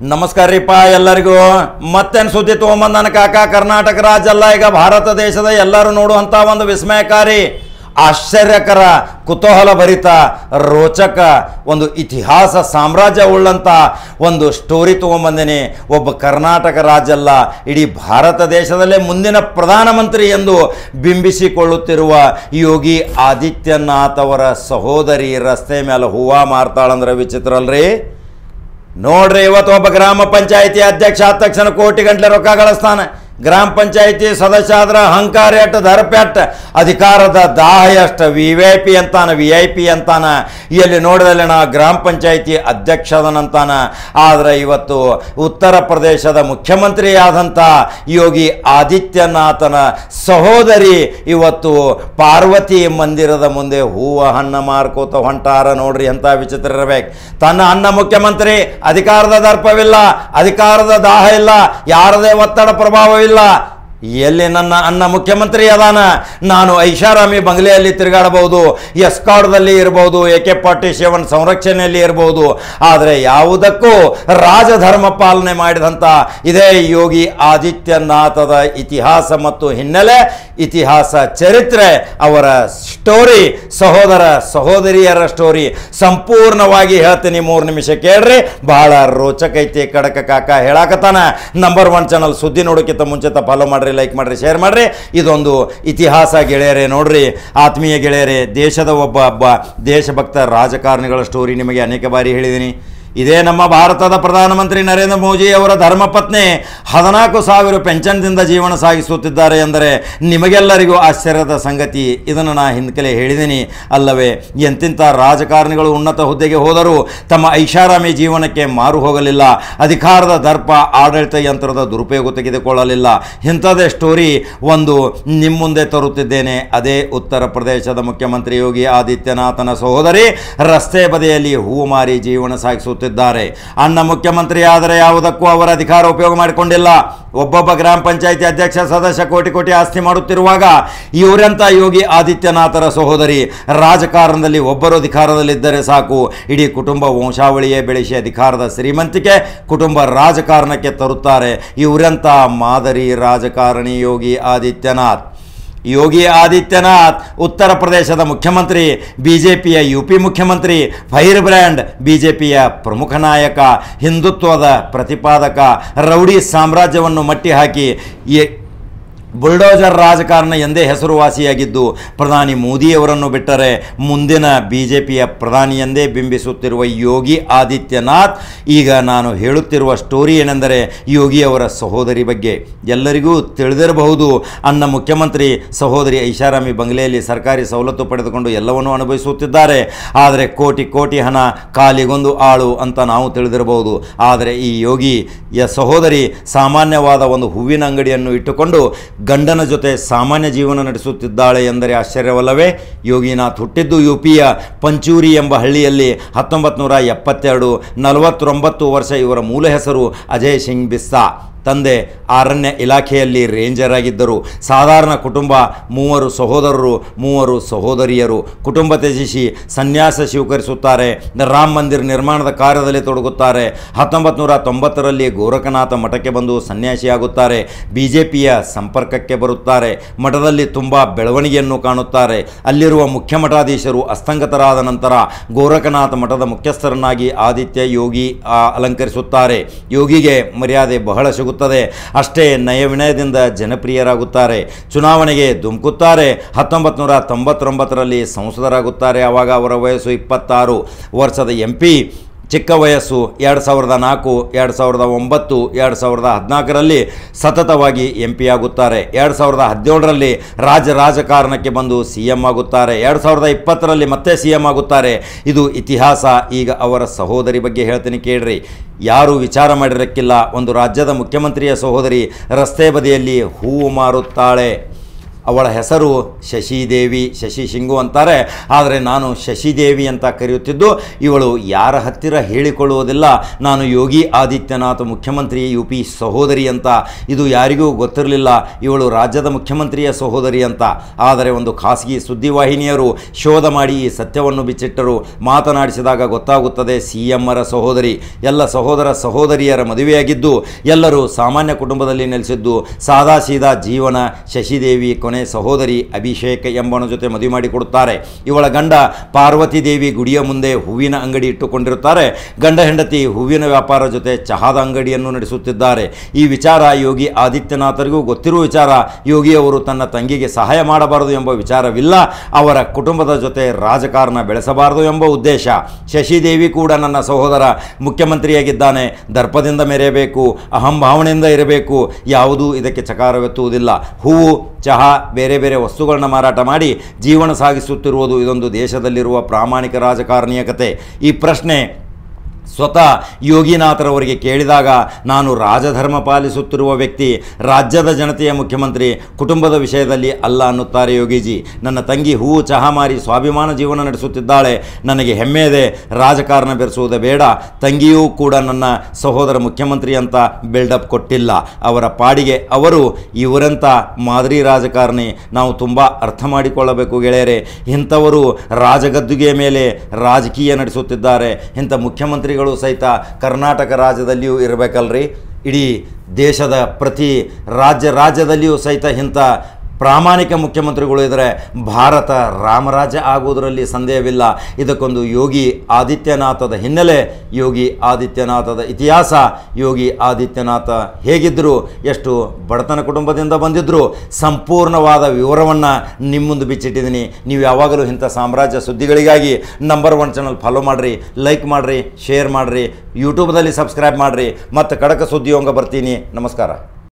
ನಮಸ್ಕಾರ ರೀಪ ಎಲ್ಲರಿಗೂ ಮತ್ತೇನು ಸುದ್ದಿ ತೊಗೊಂಬಂದು ನನ್ನ ಕಾಕ ಕರ್ನಾಟಕ ರಾಜ್ಯ ಅಲ್ಲ ಈಗ ಭಾರತ ದೇಶದ ಎಲ್ಲರೂ ನೋಡುವಂಥ ಒಂದು ವಿಸ್ಮಯಕಾರಿ ಆಶ್ಚರ್ಯಕರ ಕುತೂಹಲ ಭರಿತ ರೋಚಕ ಒಂದು ಇತಿಹಾಸ ಸಾಮ್ರಾಜ್ಯ ಉಳ್ಳಂಥ ಒಂದು ಸ್ಟೋರಿ ತೊಗೊಂಬಂದಿನಿ. ಒಬ್ಬ ಕರ್ನಾಟಕ ರಾಜ್ಯ ಅಲ್ಲ ಇಡೀ ಭಾರತ ದೇಶದಲ್ಲೇ ಮುಂದಿನ ಪ್ರಧಾನಮಂತ್ರಿ ಎಂದು ಬಿಂಬಿಸಿಕೊಳ್ಳುತ್ತಿರುವ ಯೋಗಿ ಆದಿತ್ಯನಾಥ್ ಅವರ ಸಹೋದರಿ ರಸ್ತೆ ಮೇಲೆ ಹೂವು ಮಾರ್ತಾಳಂದ್ರೆ ವಿಚಿತ್ರ ಅಲ್ರಿ. ನೋಡ್ರಿ, ಇವತ್ತು ಒಬ್ಬ ಗ್ರಾಮ ಪಂಚಾಯಿತಿ ಅಧ್ಯಕ್ಷ ಆದ ತಕ್ಷಣ ಕೋಟಿ ಗಂಟಲೆ ರೊಕ್ಕ ಗಳಿಸ್ತಾನೆ. ಗ್ರಾಮ ಪಂಚಾಯಿತಿ ಸದಸ್ಯ ಆದ್ರ ಅಹಂಕಾರ ಎಟ್ಟು ದರ್ಪ್ಯಾಟ್ ಅಧಿಕಾರದ ದಾಹ ಎಷ್ಟು VIP ಅಂತಾನ VIP ಅಂತಾನ. ಇಲ್ಲಿ ನೋಡಿದಲ್ಲಿ ನಾ ಗ್ರಾಮ ಪಂಚಾಯಿತಿ ಅಧ್ಯಕ್ಷದನಂತಾನ. ಆದರೆ ಇವತ್ತು ಉತ್ತರ ಪ್ರದೇಶದ ಮುಖ್ಯಮಂತ್ರಿ ಆದಂಥ ಯೋಗಿ ಆದಿತ್ಯನಾಥನ ಸಹೋದರಿ ಇವತ್ತು ಪಾರ್ವತಿ ಮಂದಿರದ ಮುಂದೆ ಹೂವು ಹಣ್ಣು ಮಾರ್ಕೋತ ಹೊಂಟಾರ. ನೋಡ್ರಿ ಎಂಥ ವಿಚಿತ್ರ ಇರಬೇಕು. ತನ್ನ ಅಣ್ಣ ಮುಖ್ಯಮಂತ್ರಿ, ಅಧಿಕಾರದ ದರ್ಪವಿಲ್ಲ, ಅಧಿಕಾರದ ದಾಹ ಇಲ್ಲ, ಯಾರದೇ ಒತ್ತಡ ಪ್ರಭಾವವಿಲ್ಲ. ಎಲ್ಲಿ ನನ್ನ ಅಣ್ಣ ಮುಖ್ಯಮಂತ್ರಿ ಅದಾನ, ನಾನು ಐಷಾರಾಮಿ ಬಂಗ್ಲೆಯಲ್ಲಿ ತಿರುಗಾಡಬಹುದು, ಎಸ್ಕಾರ್ಡ್ದಲ್ಲಿ ಇರಬಹುದು, AK-47 ಸಂರಕ್ಷಣೆಯಲ್ಲಿ ಇರಬಹುದು. ಆದರೆ ಯಾವುದಕ್ಕೂ ರಾಜಧರ್ಮ ಪಾಲನೆ ಮಾಡಿದಂಥ ಇದೇ ಯೋಗಿ ಆದಿತ್ಯನಾಥದ ಇತಿಹಾಸ ಮತ್ತು ಹಿನ್ನೆಲೆ, ಇತಿಹಾಸ ಚರಿತ್ರೆ, ಅವರ ಸ್ಟೋರಿ, ಸಹೋದರ ಸಹೋದರಿಯರ ಸ್ಟೋರಿ ಸಂಪೂರ್ಣವಾಗಿ ಹೇಳ್ತೀನಿ. 3 ನಿಮಿಷ ಕೇಳ್ರಿ, ಬಹಳ ರೋಚಕ ಐತಿ. ಕಡಕ ಕಾಕ ಹೇಳಾಕತ್ತಾನ. ನಂಬರ್ 1 ಚಾನಲ್ ಸುದ್ದಿ ನೋಡೋಕ್ಕಿಂತ ಮುಂಚೆ ಫಾಲೋ ಮಾಡ್ರಿ, ಲೈಕ್ ಮಾಡ್ರಿ, ಶೇರ್ ಮಾಡ್ರಿ. ಇದೊಂದು ಇತಿಹಾಸ ಗೆಳೆಯರೇ. ನೋಡ್ರಿ ಆತ್ಮೀಯ ಗೆಳೆಯರೇ, ದೇಶದ ಒಬ್ಬ ದೇಶಭಕ್ತ ರಾಜಕಾರಣಿಗಳ ಸ್ಟೋರಿ ನಿಮಗೆ ಅನೇಕ ಬಾರಿ ಹೇಳಿದ್ದೀನಿ. ಇದೇ ನಮ್ಮ ಭಾರತದ ಪ್ರಧಾನಮಂತ್ರಿ ನರೇಂದ್ರ ಮೋದಿ ಅವರ ಧರ್ಮಪತ್ನಿ 14,000 ಪೆನ್ಷನ್ದಿಂದ ಜೀವನ ಸಾಗಿಸುತ್ತಿದ್ದಾರೆ ಎಂದರೆ ನಿಮಗೆಲ್ಲರಿಗೂ ಆಶ್ಚರ್ಯದ ಸಂಗತಿ. ಇದನ್ನು ನಾನು ಹಿಂದಕಲೆ ಹೇಳಿದ್ದೀನಿ ಅಲ್ಲವೇ. ಎಂತಿಂಥ ರಾಜಕಾರಣಿಗಳು ಉನ್ನತ ಹುದ್ದೆಗೆ ಹೋದರೂ ತಮ್ಮ ಐಷಾರಾಮಿ ಜೀವನಕ್ಕೆ ಮಾರು ಹೋಗಲಿಲ್ಲ, ಅಧಿಕಾರದ ದರ್ಪ ಆಡಳಿತ ಯಂತ್ರದ ದುರುಪಯೋಗ ತೆಗೆದುಕೊಳ್ಳಲಿಲ್ಲ. ಇಂಥದ್ದೇ ಸ್ಟೋರಿ ಒಂದು ನಿಮ್ಮ ಮುಂದೆ ತರುತ್ತಿದ್ದೇನೆ. ಅದೇ ಉತ್ತರ ಪ್ರದೇಶದ ಮುಖ್ಯಮಂತ್ರಿ ಯೋಗಿ ಆದಿತ್ಯನಾಥನ ಸಹೋದರಿ ರಸ್ತೆ ಬದಿಯಲ್ಲಿ ಹೂವು ಮಾರಿ ಜೀವನ ಸಾಗಿಸುತ್ತಿದ್ದಾರೆ. ಅಣ್ಣ ಮುಖ್ಯಮಂತ್ರಿ ಆದರೆ ಯಾವುದಕ್ಕೂ ಅವರ ಅಧಿಕಾರ ಉಪಯೋಗ ಮಾಡಿಕೊಂಡಿಲ್ಲ. ಒಬ್ಬೊಬ್ಬ ಗ್ರಾಮ ಪಂಚಾಯಿತಿ ಅಧ್ಯಕ್ಷ ಸದಸ್ಯ ಕೋಟಿ ಕೋಟಿ ಆಸ್ತಿ ಮಾಡುತ್ತಿರುವಾಗ ಇವರಂತ ಯೋಗಿ ಆದಿತ್ಯನಾಥರ ಸಹೋದರಿ ರಾಜಕಾರಣದಲ್ಲಿ ಒಬ್ಬರು ಅಧಿಕಾರದಲ್ಲಿದ್ದರೆ ಸಾಕು, ಇಡೀ ಕುಟುಂಬ ವಂಶಾವಳಿಯೇ ಬೆಳೆಸಿ ಅಧಿಕಾರದ ಶ್ರೀಮಂತಿಕೆ ಕುಟುಂಬ ರಾಜಕಾರಣಕ್ಕೆ ತರುತ್ತಾರೆ. ಇವರಂತ ಮಾದರಿ ರಾಜಕಾರಣಿ ಯೋಗಿ ಆದಿತ್ಯನಾಥ್. ಯೋಗಿ ಆದಿತ್ಯನಾಥ್ ಉತ್ತರ ಪ್ರದೇಶದ ಮುಖ್ಯಮಂತ್ರಿ, BJPಯ UP ಮುಖ್ಯಮಂತ್ರಿ, ಫೈರ್ ಬ್ರ್ಯಾಂಡ್, BJPಯ ಪ್ರಮುಖ ನಾಯಕ, ಹಿಂದುತ್ವದ ಪ್ರತಿಪಾದಕ, ರೌಡಿ ಸಾಮ್ರಾಜ್ಯವನ್ನು ಮಟ್ಟಿ ಹಾಕಿ ಬುಲ್ಡೋಜರ್ ರಾಜಕಾರಣ ಎಂದೇ ಹೆಸರುವಾಸಿಯಾಗಿದ್ದು ಪ್ರಧಾನಿ ಮೋದಿಯವರನ್ನು ಬಿಟ್ಟರೆ ಮುಂದಿನ BJPಯ ಪ್ರಧಾನಿ ಎಂದೇ ಬಿಂಬಿಸುತ್ತಿರುವ ಯೋಗಿ ಆದಿತ್ಯನಾಥ್. ಈಗ ನಾನು ಹೇಳುತ್ತಿರುವ ಸ್ಟೋರಿ ಏನೆಂದರೆ ಯೋಗಿಯವರ ಸಹೋದರಿ ಬಗ್ಗೆ. ಎಲ್ಲರಿಗೂ ತಿಳಿದಿರಬಹುದು, ಅಣ್ಣ ಮುಖ್ಯಮಂತ್ರಿ ಸಹೋದರಿ ಐಷಾರಾಮಿ ಬಂಗ್ಲೆಯಲ್ಲಿ ಸರ್ಕಾರಿ ಸವಲತ್ತು ಪಡೆದುಕೊಂಡು ಎಲ್ಲವನ್ನೂ ಅನುಭವಿಸುತ್ತಿದ್ದಾರೆ. ಆದರೆ ಕೋಟಿ ಕೋಟಿ ಹಣ ಕಾಲಿಗೊಂದು ಆಳು ಅಂತ ನಾವು ತಿಳಿದಿರಬಹುದು. ಆದರೆ ಈ ಯೋಗಿಯ ಸಹೋದರಿ ಸಾಮಾನ್ಯವಾದ ಒಂದು ಹೂವಿನ ಅಂಗಡಿಯನ್ನು ಇಟ್ಟುಕೊಂಡು ಗಂಡನ ಜೊತೆ ಸಾಮಾನ್ಯ ಜೀವನ ನಡೆಸುತ್ತಿದ್ದಾಳೆ ಎಂದರೆ ಆಶ್ಚರ್ಯವಲ್ಲವೇ. ಯೋಗಿನಾಥ್ ಹುಟ್ಟಿದ್ದು UPಯ ಪಂಚೂರಿ ಎಂಬ ಹಳ್ಳಿಯಲ್ಲಿ 1972. 49 ವರ್ಷ. ಇವರ ಮೂಲ ಹೆಸರು ಅಜಯ್ ಸಿಂಗ್ ಬಿಸ್ಸಾ. ತಂದೆ ಅರಣ್ಯ ಇಲಾಖೆಯಲ್ಲಿ ರೇಂಜರ್ ಆಗಿದ್ದರು. ಸಾಧಾರಣ ಕುಟುಂಬ, 3 ಸಹೋದರರು, 3 ಸಹೋದರಿಯರು. ಕುಟುಂಬ ತ್ಯಜಿಸಿ ಸನ್ಯಾಸ ಸ್ವೀಕರಿಸುತ್ತಾರೆ. ರಾಮ ಮಂದಿರ ನಿರ್ಮಾಣದ ಕಾರ್ಯದಲ್ಲಿ ತೊಡಗುತ್ತಾರೆ. 1990ರಲ್ಲಿ ಗೋರಖನಾಥ ಮಠಕ್ಕೆ ಬಂದು ಸನ್ಯಾಸಿಯಾಗುತ್ತಾರೆ. BJPಯ ಸಂಪರ್ಕಕ್ಕೆ ಬರುತ್ತಾರೆ. ಮಠದಲ್ಲಿ ತುಂಬ ಬೆಳವಣಿಗೆಯನ್ನು ಕಾಣುತ್ತಾರೆ. ಅಲ್ಲಿರುವ ಮುಖ್ಯ ಮಠಾಧೀಶರು ಅಸ್ತಂಗತರಾದ ನಂತರ ಗೋರಖನಾಥ ಮಠದ ಮುಖ್ಯಸ್ಥರನ್ನಾಗಿ ಆದಿತ್ಯ ಯೋಗಿ ಅಲಂಕರಿಸುತ್ತಾರೆ. ಯೋಗಿಗೆ ಮರ್ಯಾದೆ ಬಹಳ ಸಿಗುತ್ತದೆ. ಅಷ್ಟೇ ನಯವಿನಯದಿಂದ ಜನಪ್ರಿಯರಾಗುತ್ತಾರೆ. ಚುನಾವಣೆಗೆ ಧುಮುಕುತ್ತಾರೆ. 1999ರಲ್ಲಿ ಸಂಸದರಾಗುತ್ತಾರೆ. ಆವಾಗ ಅವರ ವಯಸ್ಸು 26 ವರ್ಷದ MP. ಚಿಕ್ಕ ವಯಸ್ಸು 2004, 2009, 2014ರಲ್ಲಿ ಸತತವಾಗಿ MP ಆಗುತ್ತಾರೆ. 2017ರಲ್ಲಿ ರಾಜಕಾರಣಕ್ಕೆ ಬಂದು CM ಆಗುತ್ತಾರೆ. 2020ರಲ್ಲಿ ಮತ್ತೆ CM ಆಗುತ್ತಾರೆ. ಇದು ಇತಿಹಾಸ. ಈಗ ಅವರ ಸಹೋದರಿ ಬಗ್ಗೆ ಹೇಳ್ತೀನಿ ಕೇಳ್ರಿ. ಯಾರು ವಿಚಾರ ಮಾಡಿರಕ್ಕಿಲ್ಲ, ಒಂದು ರಾಜ್ಯದ ಮುಖ್ಯಮಂತ್ರಿಯ ಸಹೋದರಿ ರಸ್ತೆ ಬದಿಯಲ್ಲಿ ಹೂವು ಮಾರುತ್ತಾಳೆ. ಅವಳ ಹೆಸರು ಶಶಿದೇವಿ, ಶಶಿ ಶಿಂಗು ಅಂತಾರೆ, ಆದರೆ ನಾನು ಶಶಿದೇವಿ ಅಂತ ಕರೆಯುತ್ತಿದ್ದು. ಇವಳು ಯಾರ ಹತ್ತಿರ ಹೇಳಿಕೊಳ್ಳುವುದಿಲ್ಲ ನಾನು ಯೋಗಿ ಆದಿತ್ಯನಾಥ್ ಮುಖ್ಯಮಂತ್ರಿ UP ಸಹೋದರಿ ಅಂತ. ಇದು ಯಾರಿಗೂ ಗೊತ್ತಿರಲಿಲ್ಲ ಇವಳು ರಾಜ್ಯದ ಮುಖ್ಯಮಂತ್ರಿಯ ಸಹೋದರಿ ಅಂತ. ಆದರೆ ಒಂದು ಖಾಸಗಿ ಸುದ್ದಿವಾಹಿನಿಯರು ಶೋಧ ಮಾಡಿ ಈ ಸತ್ಯವನ್ನು ಬಿಚ್ಚಿಟ್ಟರು. ಮಾತನಾಡಿಸಿದಾಗ ಗೊತ್ತಾಗುತ್ತದೆ CMರ ಸಹೋದರಿ. ಎಲ್ಲ ಸಹೋದರ ಸಹೋದರಿಯರ ಮದುವೆಯಾಗಿದ್ದು ಎಲ್ಲರೂ ಸಾಮಾನ್ಯ ಕುಟುಂಬದಲ್ಲಿ ನೆಲೆಸಿದ್ದು, ಸಾದಾ ಸೀದಾ ಜೀವನ. ಶಶಿದೇವಿ ಕೊನೆ ಸಹೋದರಿ ಅಭಿಷೇಕ್ ಎಂಬನ ಜೊತೆ ಮದುವೆ ಮಾಡಿಕೊಡುತ್ತಾರೆ. ಇವಳ ಗಂಡ ಪಾರ್ವತಿ ದೇವಿ ಗುಡಿಯ ಮುಂದೆ ಹೂವಿನ ಅಂಗಡಿ ಇಟ್ಟುಕೊಂಡಿರುತ್ತಾರೆ. ಗಂಡ ಹೆಂಡತಿ ಹೂವಿನ ವ್ಯಾಪಾರ ಜೊತೆ ಚಹಾದ ಅಂಗಡಿಯನ್ನು ನಡೆಸುತ್ತಿದ್ದಾರೆ. ಈ ವಿಚಾರ ಯೋಗಿ ಆದಿತ್ಯನಾಥರಿಗೂ ಗೊತ್ತಿರುವ ವಿಚಾರ. ಯೋಗಿಯವರು ತನ್ನ ತಂಗಿಗೆ ಸಹಾಯ ಮಾಡಬಾರದು ಎಂಬ ವಿಚಾರವಿಲ್ಲ, ಅವರ ಕುಟುಂಬದ ಜೊತೆ ರಾಜಕಾರಣ ಬೆಳೆಸಬಾರದು ಎಂಬ ಉದ್ದೇಶ. ಶಶಿದೇವಿ ಕೂಡ ನನ್ನ ಸಹೋದರ ಮುಖ್ಯಮಂತ್ರಿಯಾಗಿದ್ದಾನೆ, ದರ್ಪದಿಂದ ಮೆರೆಯಬೇಕು, ಅಹಂಭಾವನೆಯಿಂದ ಇರಬೇಕು, ಯಾವುದೂ ಇದಕ್ಕೆ ಚಕಾರವೆತ್ತುವುದಿಲ್ಲ. ಹೂವು, ಚಹಾ, ಬೇರೆ ಬೇರೆ ವಸ್ತುಗಳನ್ನು ಮಾರಾಟ ಮಾಡಿ ಜೀವನ ಸಾಗಿಸುತ್ತಿರುವುದು ಇದೊಂದು ದೇಶದಲ್ಲಿರುವ ಪ್ರಾಮಾಣಿಕ ರಾಜಕಾರಣಿಯ ಕತೆ. ಈ ಪ್ರಶ್ನೆ ಸ್ವತಃ ಯೋಗಿನಾಥರವರಿಗೆ ಕೇಳಿದಾಗ ನಾನು ರಾಜಧರ್ಮ ಪಾಲಿಸುತ್ತಿರುವ ವ್ಯಕ್ತಿ, ರಾಜ್ಯದ ಜನತೆಯ ಮುಖ್ಯಮಂತ್ರಿ, ಕುಟುಂಬದ ವಿಷಯದಲ್ಲಿ ಅಲ್ಲ ಅನ್ನುತ್ತಾರೆ ಯೋಗೀಜಿ. ನನ್ನ ತಂಗಿ ಹೂವು ಚಹಾ ಮಾರಿ ಸ್ವಾಭಿಮಾನ ಜೀವನ ನಡೆಸುತ್ತಿದ್ದಾಳೆ, ನನಗೆ ಹೆಮ್ಮೆ ಇದೆ, ರಾಜಕಾರಣ ಬೆರೆಸುವುದೇ ಬೇಡ. ತಂಗಿಯೂ ಕೂಡ ನನ್ನ ಸಹೋದರ ಮುಖ್ಯಮಂತ್ರಿ ಅಂತ ಬಿಲ್ಡಪ್ ಕೊಟ್ಟಿಲ್ಲ. ಅವರ ಪಾಡಿಗೆ ಅವರು. ಇವರಂಥ ಮಾದರಿ ರಾಜಕಾರಣಿ ನಾವು ತುಂಬ ಅರ್ಥ ಮಾಡಿಕೊಳ್ಳಬೇಕು ಗೆಳೆಯರೆ. ಇಂಥವರು ರಾಜಗದ್ದುಗೆಯ ಮೇಲೆ ರಾಜಕೀಯ ನಡೆಸುತ್ತಿದ್ದಾರೆ. ಇಂಥ ಮುಖ್ಯಮಂತ್ರಿಗಳು ಸಹಿತ ಕರ್ನಾಟಕ ರಾಜ್ಯದಲ್ಲಿಯೂ ಇರಬೇಕಲ್ರಿ. ಇಡೀ ದೇಶದ ಪ್ರತಿ ರಾಜ್ಯದಲ್ಲಿಯೂ ಸಹಿತ ಇಂಥ ಪ್ರಾಮಾಣಿಕ ಮುಖ್ಯಮಂತ್ರಿಗಳು ಇದ್ದರೆ ಭಾರತ ರಾಮರಾಜ್ಯ ಆಗುವುದರಲ್ಲಿ ಸಂದೇಹವಿಲ್ಲ. ಇದಕ್ಕೊಂದು ಯೋಗಿ ಆದಿತ್ಯನಾಥದ ಹಿನ್ನೆಲೆ, ಯೋಗಿ ಆದಿತ್ಯನಾಥದ ಇತಿಹಾಸ, ಯೋಗಿ ಆದಿತ್ಯನಾಥ ಹೇಗಿದ್ದರು, ಎಷ್ಟು ಬಡತನ ಕುಟುಂಬದಿಂದ ಬಂದಿದ್ದರು, ಸಂಪೂರ್ಣವಾದ ವಿವರವನ್ನು ನಿಮ್ಮ ಮುಂದೆ ಬಿಚ್ಚಿಟ್ಟಿದ್ದೀನಿ. ನೀವು ಯಾವಾಗಲೂ ಇಂಥ ಸಾಮ್ರಾಜ್ಯ ಸುದ್ದಿಗಳಿಗಾಗಿ ನಂಬರ್ 1 ಚಾನಲ್ ಫಾಲೋ ಮಾಡಿರಿ, ಲೈಕ್ ಮಾಡಿರಿ, ಶೇರ್ ಮಾಡಿರಿ, ಯೂಟ್ಯೂಬ್ದಲ್ಲಿ ಸಬ್ಸ್ಕ್ರೈಬ್ ಮಾಡಿರಿ. ಮತ್ತು ಖಡಕ ಸುದ್ದಿಯೋಂಗ ಬರ್ತೀನಿ. ನಮಸ್ಕಾರ.